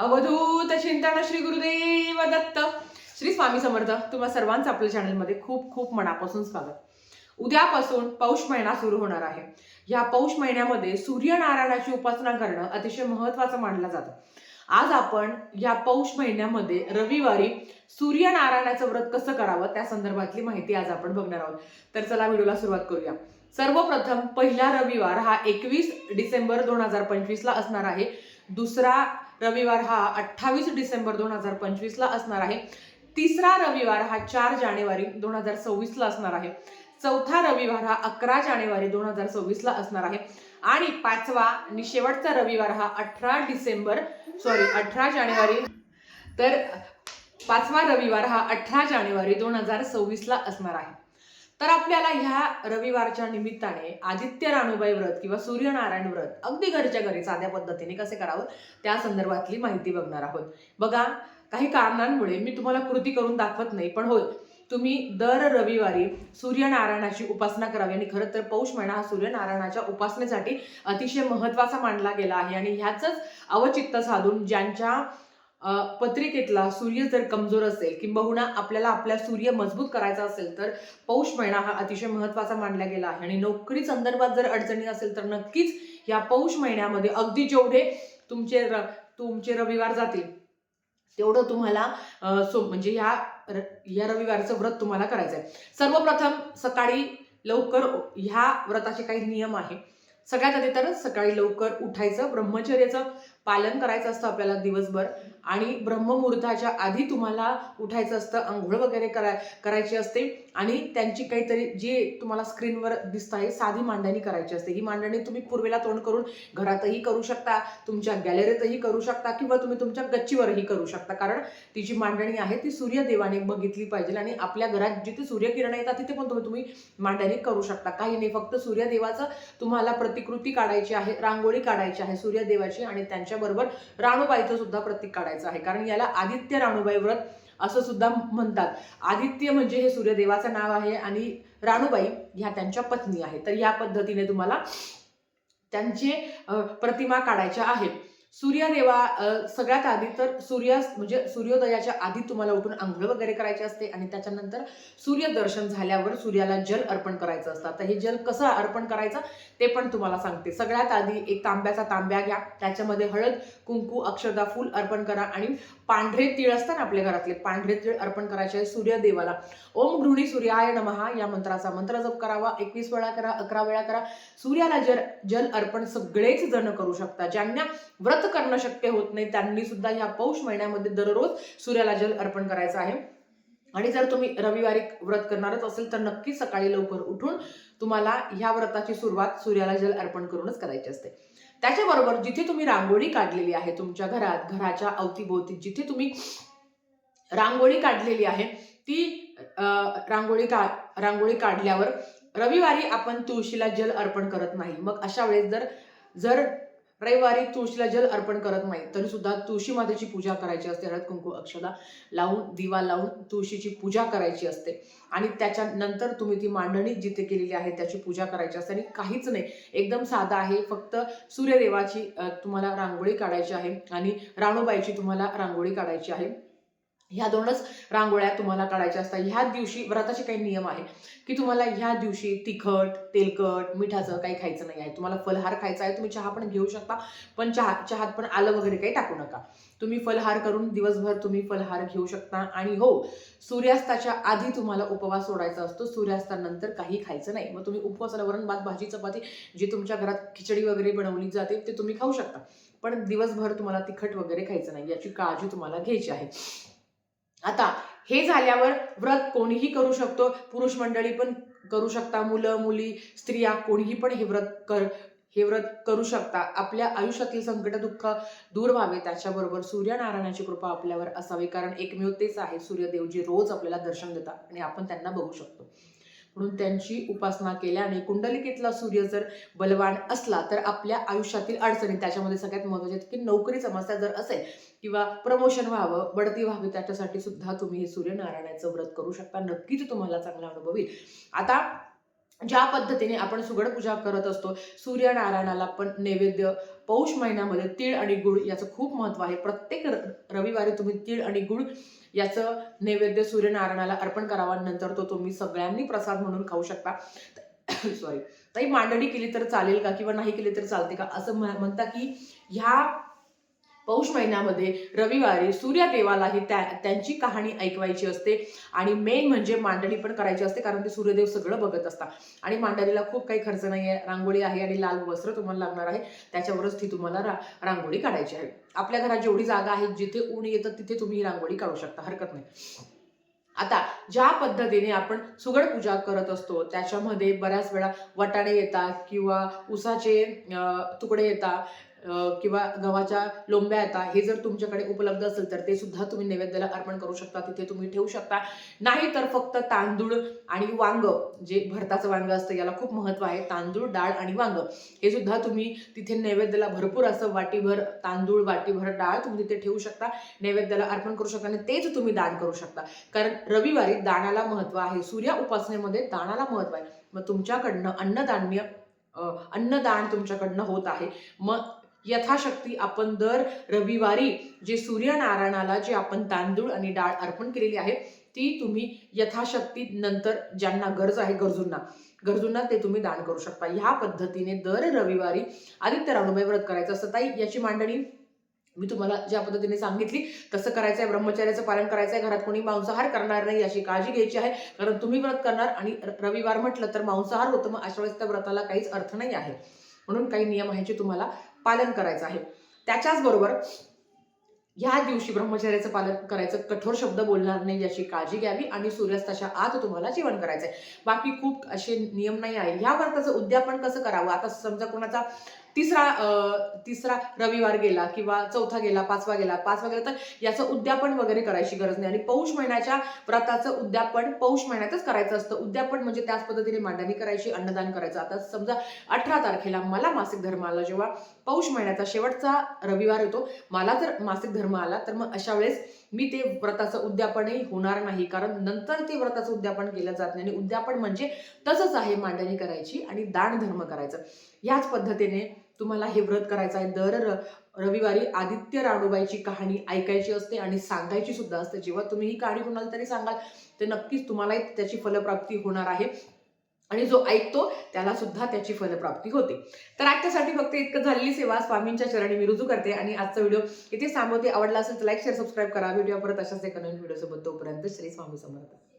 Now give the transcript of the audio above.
अवधूत चिंतन श्री गुरुदेव दत्त. श्री स्वामी समर्थ. तुम्हा सर्वांचं आपल्या चॅनलमध्ये खूप खूप मनापासून स्वागत. उद्यापासून पौष महिना सुरू होणार आहे. या पौष महिन्यामध्ये सूर्यनारायणाची उपासना करणं अतिशय महत्त्वाचं मानलं जातं. आज आपण या पौष महिन्यामध्ये रविवारी सूर्यनारायणाचं व्रत कसं करावं त्या संदर्भातली माहिती आज आपण बघणार आहोत. तर चला व्हिडिओला सुरुवात करूया. सर्वप्रथम पहिला रविवार हा 21 डिसेंबर 2025 ला असणार आहे. दुसरा रविवार हा 28 डिसेंबर 2025 ला असणार आहे. तिसरा रविवार हा 4 जानेवारी 2026 ला असणार आहे. चौथा रविवार हा 11 जानेवारी 2026 ला असणार आहे. आणि पाचवा आणि शेवटचा रविवार हा 18 जानेवारी तर पाचवा रविवार हा 18 जानेवारी 2026 ला असणार आहे. तर आपल्याला ह्या रविवारच्या निमित्ताने आदित्य रानूबाई व्रत किंवा सूर्यनारायण व्रत अगदी घरच्या घरी साध्या पद्धतीने कसे करावं त्या संदर्भातली माहिती बघणार आहोत. बघा, काही कारणांमुळे मी तुम्हाला कृती करून दाखवत नाही, पण होय, तुम्ही दर रविवारी सूर्यनारायणाची उपासना करावी. आणि खरं तर पौष महिना हा सूर्यनारायणाच्या उपासनेसाठी अतिशय महत्त्वाचा मानला गेला आहे. आणि ह्याचंच अवचित्त साधून ज्यांच्या पत्रिकेतला सूर्य जर कमजोर असेल किंबहुना आपल्याला आपल्या सूर्य मजबूत करायचा असेल तर पौष महिना हा अतिशय महत्त्वाचा मानला गेला आहे. आणि नोकरी संदर्भात जर अडचणी असेल तर नक्कीच या पौष महिन्यामध्ये अगदी जेवढे तुमचे रविवार जातील तेवढं तुम्हाला म्हणजे या रविवारचं व्रत तुम्हाला करायचं आहे. सर्वप्रथम सकाळी लवकर ह्या व्रताचे काही नियम आहे. सगळ्यात आधी तर सकाळी लवकर उठायचं, ब्रह्मचर्याचं पालन करायचं असतं आपल्याला दिवसभर. आणि ब्रह्ममुहूर्ताच्या आधी तुम्हाला उठायचं असतं, आंघोळ वगैरे करायची असते. आणि त्यांची काहीतरी जे तुम्हाला स्क्रीनवर दिसत आहे साधी मांडणी करायची असते. ही मांडणी तुम्ही पूर्वेला तोंड करून घरातही करू शकता, तुमच्या गॅलरीतही करू शकता किंवा तुम्ही तुमच्या गच्चीवरही करू शकता. कारण ती जी मांडणी आहे ती सूर्यदेवाने बघितली पाहिजे. आणि आपल्या घरात जिथे सूर्यकिरण येतात तिथे पण तुम्ही मांडणी करू शकता. काही नाही, फक्त सूर्यदेवाचं तुम्हाला प्रतिकृती काढायची आहे, रांगोळी काढायची आहे सूर्यदेवाची. आणि त्यांच्याबरोबर राणूबाईचं सुद्धा प्रतीक काढायचं आहे. कारण याला आदित्य राणूबाई व्रत असं सुद्धा म्हणतात. आदित्य म्हणजे हे सूर्यदेवाचं नाव आहे आणि राणूबाई ह्या त्यांच्या पत्नी आहेत. तर या पद्धतीने तुम्हाला त्यांचे प्रतिमा काढायच्या आहेत. सूर्यदेवा सगळ्यात आधी तर म्हणजे सूर्योदयाच्या आधी तुम्हाला उठून आंघोळ वगैरे करायची असते. आणि त्याच्यानंतर सूर्यदर्शन झाल्यावर सूर्याला जल अर्पण करायचं असतं. तर हे जल कसं अर्पण करायचं ते पण तुम्हाला सांगते. सगळ्यात आधी एक तांब्या घ्या, त्याच्यामध्ये हळद, कुंकू, अक्षता, फूल अर्पण करा. आणि पांढरे तीळ असतात ना आपल्या घरातले, पांढरे तीळ अर्पण करायचे आहे सूर्यदेवाला. ओम गृहिणी सूर्याय नमः या मंत्राचा मंत्र जप करावा. 21 वेळा करा, 11 वेळा करा. सूर्याला जल अर्पण सगळेच जण करू शकता. ज्यांना व्रत करणं शक्य होत नाही त्यांनी सुद्धा या पौष महिन्यामध्ये दररोज सूर्याला जल अर्पण करायचं आहे. आणि जर तुम्ही रविवारी व्रत करणारच असेल तर नक्की सकाळी लवकर उठून तुम्हाला ह्या व्रताची सुरुवात सूर्याला जल अर्पण करूनच करायची असते. त्याच्याबरोबर जिथे तुम्ही रांगोळी काढलेली आहे तुमच्या घरात, घराच्या अवतीभोवती जिथे तुम्ही रांगोळी काढलेली आहे ती रांगोळी काढल्यावर रविवारी आपण तुळशीला जल अर्पण करत नाही. मग अशा वेळेस जर रविवारी तुळशीला जल अर्पण करत नाही तरी सुद्धा तुळशी मातेची पूजा करायची असते. हळद, कुंकू, अक्षता लावून, दिवा लावून तुळशीची पूजा करायची असते. आणि त्याच्यानंतर तुम्ही ती मांडणी जिथे केलेली आहे त्याची पूजा करायची असते. आणि काहीच नाही, एकदम साधा आहे. फक्त सूर्यदेवाची तुम्हाला रांगोळी काढायची आहे आणि राणूबाईची तुम्हाला रांगोळी काढायची आहे. ह्या दोनच रांगोळ्या तुम्हाला काढायच्या असतात. ह्या दिवशी व्रताचे काही नियम आहे की तुम्हाला ह्या दिवशी तिखट, तेलकट, मिठाचं काही खायचं नाही आहे. तुम्हाला फलहार खायचा आहे. तुम्ही चहा पण घेऊ शकता, पण चहात पण आलं वगैरे काही टाकू नका. तुम्ही फलहार करून दिवसभर तुम्ही फलहार घेऊ शकता. आणि हो, सूर्यास्ताच्या आधी तुम्हाला उपवास सोडायचा असतो. सूर्यास्तानंतर काही खायचं नाही. मग तुम्ही उपवासाला वरण, भात, भाजी, चपाती जी तुमच्या घरात खिचडी वगैरे बनवली जाते ते तुम्ही खाऊ शकता. पण दिवसभर तुम्हाला तिखट वगैरे खायचं नाही, याची काळजी तुम्हाला घ्यायची आहे. आता हे झाल्यावर व्रत कोणीही करू शकतो. पुरुष मंडळी पण करू शकता, मुलं, मुली, स्त्रिया कोणीही पण हे व्रत करू शकता. आपल्या आयुष्यातील संकट, दुःख दूर व्हावे, त्याच्याबरोबर सूर्यनारायणाची कृपा आपल्यावर असावी. कारण एकमेव तेच आहे सूर्यदेव जे रोज आपल्याला दर्शन देतात आणि आपण त्यांना बघू शकतो. म्हणून त्यांची उपासना केल्याने कुंडलिकेतला सूर्य जर बलवान असला तर आपल्या आयुष्यातील अडचणी, त्याच्यामध्ये सगळ्यात महत्त्वाचे की नोकरी समस्या जर असेल किंवा प्रमोशन व्हावं, बढती व्हावी, त्याच्यासाठी सुद्धा तुम्ही हे सूर्यनारायणाचं व्रत करू शकता. नक्कीच तुम्हाला चांगला अनुभव येईल. आता ज्या पद्धतीने आपण सुगड पूजा करत असतो, सूर्यनारायणाला पण नैवेद्य पौष महिन्यामध्ये तीळ आणि गुळ याचं खूप महत्त्व आहे. प्रत्येक रविवारी तुम्ही तीळ आणि गुळ याचं नैवेद्य सूर्यनारायणाला अर्पण करावा. नंतर तो तुम्ही सगळ्यांनी प्रसाद म्हणून खाऊ शकता. सॉरी ताई, मांडणी केली तर चालेल का किंवा नाही केली तर चालते का, असं म्हणता की ह्या पौष महिन्यामध्ये रविवारी सूर्यदेवालाही त्यांची कहाणी ऐकवायची असते आणि मेन म्हणजे मांडणी पण करायची असते, कारण ते सूर्यदेव सगळं बघत असतात. आणि मांडणीला खूप काही खर्च नाही आहे, रांगोळी आहे आणि लाल वस्त्र तुम्हाला लागणार आहे, त्याच्यावरच ती तुम्हाला रांगोळी काढायची आहे. आपल्या घरात जेवढी जागा आहे, जिथे ऊन येतं तिथे तुम्ही ही रांगोळी काढू शकता, हरकत नाही. आता ज्या पद्धतीने आपण सुगड पूजा करत असतो त्याच्यामध्ये बऱ्याच वेळा वाटाणे येतात किंवा उसाचे तुकडे येतात किंवा गव्हाच्या लोंब्या येतात. हे जर तुमच्याकडे उपलब्ध असेल तर ते सुद्धा तुम्ही नैवेद्याला अर्पण करू शकता, तिथे तुम्ही ठेवू शकता. नाही तर फक्त तांदूळ आणि वांग, जे भरताचं वांग असतं याला खूप महत्व आहे, तांदूळ, डाळ आणि वांग हे सुद्धा तुम्ही तिथे नैवेद्याला भरपूर असं वाटीभर तांदूळ वाटीभर डाळ तुम्ही तिथे ठेवू शकता, नैवेद्याला अर्पण करू शकता आणि तेच तुम्ही दान करू शकता. कारण रविवारी दानाला महत्व आहे, सूर्य उपासनेमध्ये दानाला महत्व आहे. मग तुमच्याकडनं अन्नदान तुमच्याकडनं होत आहे. मग यथाशक्ती आपण दर रविवारी जे सूर्यनारायणाला जे आपण तांदूळ आणि डाळ अर्पण केलेली आहे ती तुम्ही यथाशक्ती नंतर ज्यांना गरज आहे गरजूंना ते तुम्ही दान करू शकता. ह्या पद्धतीने दर रविवारी आदित्य रानुबाई व्रत करायचं असतं. ताई, याची मांडणी मी तुम्हाला ज्या पद्धतीने सांगितली तसं करायचं आहे, ब्रह्मचर्याचं पालन करायचं आहे, घरात कोणी मांसाहार करणार नाही याची काळजी घ्यायची आहे. कारण तुम्ही व्रत करणार आणि रविवार म्हटलं तर मांसाहार होतं, मग अशा वेळेस त्या व्रताला काहीच अर्थ नाही आहे. म्हणून काही नियम आहे जे तुम्हाला पालन करायचं आहे. त्याच्याच बरोबर ह्या दिवशी ब्रह्मचर्याचं पालन करायचं, कठोर शब्द बोलणार नाही याची काळजी घ्यावी आणि सूर्यास्ताच्या आत तुम्हाला जेवण करायचंय. बाकी खूप असे नियम नाही आहे. ह्या व्रताचं उद्यापन कसं करावं, आता समजा कोणाचा तिसरा रविवार गेला किंवा चौथा गेला, पाचवा गेला तर याचं उद्यापन वगैरे करायची गरज नाही. आणि पौष महिन्याच्या व्रताचं उद्यापन पौष महिन्यातच करायचं असतं. उद्यापन म्हणजे त्याच पद्धतीने मांडणी करायची, अन्नदान करायचं. आता समजा 18 तारखेला मला मासिक धर्म आला, जेव्हा पौष महिन्याचा शेवटचा रविवार येतो, मला जर मासिक धर्म आला तर मग अशा वेळेस मी ते व्रताचं उद्यापनही होणार नाही, कारण नंतर ते व्रताचं उद्यापन केलं जात नाही. आणि उद्यापन म्हणजे तसंच आहे, मांडणी करायची आणि दान धर्म करायचं. याच पद्धतीने तुम्हाला हे व्रत करायचं आहे. दर रविवारी आदित्य रानुबाईची कहाणी ऐकायची असते आणि सांगायची सुद्धा असते. जेव्हा तुम्ही ही कहाणी कुणाला तरी सांगाल तर नक्कीच तुम्हालाही त्याची फलप्राप्ती होणार आहे आणि जो ऐकतो त्याला सुद्धा त्याची फलप्राप्ती होते. तर आजच्यासाठी फक्त इतकं झालेली सेवा स्वामींच्या चरणी मी रुजू करते आणि आजचा व्हिडिओ इथे थांबवते. आवडला असेल तर लाईक, शेअर, सबस्क्राईब करा. व्हिडिओ परत अशाच एका नवीन व्हिडिओसोबत. तोपर्यंत श्री स्वामी समर्थ.